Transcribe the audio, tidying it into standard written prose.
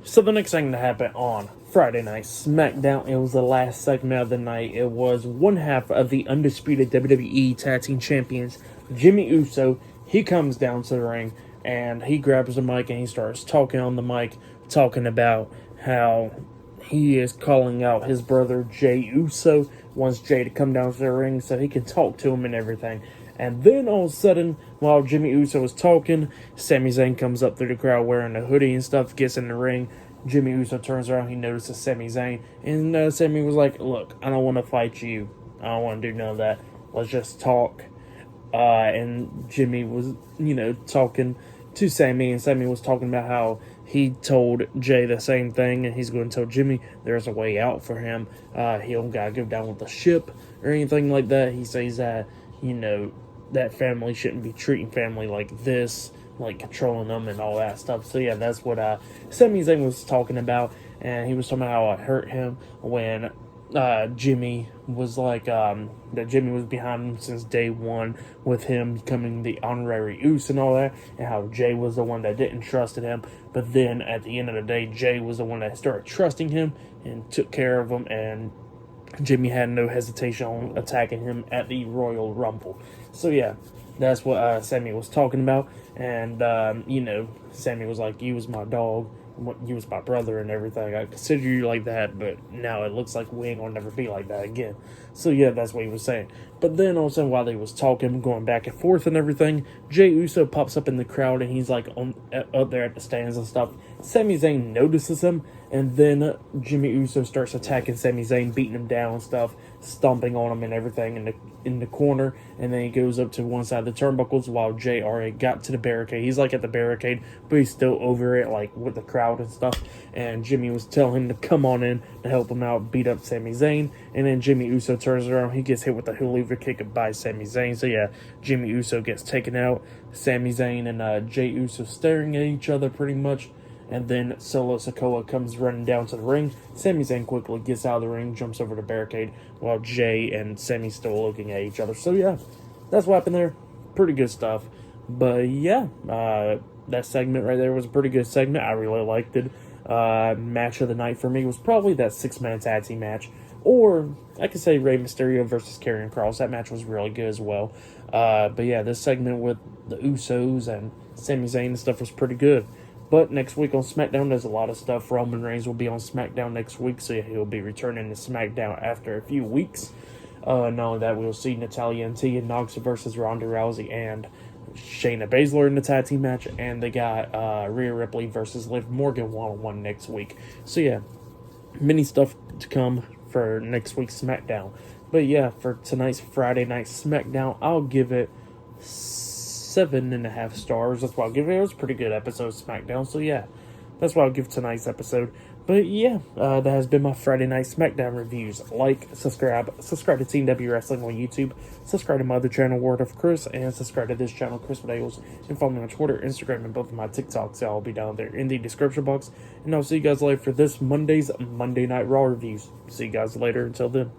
So the next thing that happened on Friday Night SmackDown, it was the last segment of the night. It was one half of the Undisputed WWE Tag Team Champions, Jey Uso. He comes down to the ring and he grabs the mic and he starts talking on the mic, talking about how he is calling out his brother Jey Uso, wants Jey to come down to the ring so he can talk to him and everything. And then all of a sudden, while Jey Uso was talking, Sami Zayn comes up through the crowd wearing a hoodie and stuff, gets in the ring. Jey Uso turns around, he notices Sami Zayn, and Sami was like, "Look, I don't want to fight you. I don't want to do none of that. Let's just talk." And Jimmy was, talking to Sami, and Sami was talking about how he told Jey the same thing, and he's going to tell Jimmy there's a way out for him. He don't gotta go down with the ship or anything like that. He says that, that family shouldn't be treating family like this, like controlling them and all that stuff. So yeah, that's what Sami Zayn was talking about, and he was talking about how it hurt him when Jimmy was like that Jimmy was behind him since day one with him becoming the honorary Uso and all that, and how Jey was the one that didn't trust him, but then at the end of the day, Jey was the one that started trusting him and took care of him, and Jimmy had no hesitation on attacking him at the Royal Rumble. So yeah, that's what Sami was talking about. And, Sami was like, "You was my dog, you was my brother and everything. I consider you like that, but now it looks like we ain't gonna never be like that again." So yeah, that's what he was saying. But then all of a sudden, while they was talking, going back and forth and everything, Jey Uso pops up in the crowd and he's like up there at the stands and stuff. Sami Zayn notices him, and then Jey Uso starts attacking Sami Zayn, beating him down and stuff, stomping on him and everything in the corner, and then he goes up to one side of the turnbuckles while Jey already got to the barricade. He's like at the barricade, but he's still over it, like with the crowd and stuff. And Jimmy was telling him to come on in to help him out, beat up Sami Zayn. And then Jey Uso turns around, he gets hit with a Hoover kick by Sami Zayn. So yeah, Jey Uso gets taken out. Sami Zayn and Jey Uso staring at each other pretty much. And then Solo Sikoa comes running down to the ring. Sami Zayn quickly gets out of the ring, jumps over the barricade, while Jey and Sami still looking at each other. So yeah, that's what happened there. Pretty good stuff. But yeah, that segment right there was a pretty good segment. I really liked it. Match of the night for me was probably that 6-man tag team match. Or I could say Rey Mysterio versus Karrion Kross. That match was really good as well. But yeah, this segment with the Usos and Sami Zayn and stuff was pretty good. But next week on SmackDown, there's a lot of stuff. Roman Reigns will be on SmackDown next week, so he'll be returning to SmackDown after a few weeks. Not only that, we'll see Natalya and Tegan Nox versus Ronda Rousey and Shayna Baszler in the tag team match, and they got Rhea Ripley versus Liv Morgan one-on-one next week. So yeah, many stuff to come for next week's SmackDown. But yeah, for tonight's Friday Night SmackDown, I'll give it 7.5 stars. That's what I'll give it. It was a pretty good episode of SmackDown. So yeah, that's what I'll give tonight's episode. But yeah, that has been my Friday Night SmackDown reviews. Like, subscribe to Team W Wrestling on YouTube, subscribe to my other channel, Word of Chris, and subscribe to this channel, Chris Videos, and follow me on Twitter, Instagram, and both of my TikToks. I'll be down there in the description box. And I'll see you guys later for this Monday's Monday Night Raw reviews. See you guys later. Until then.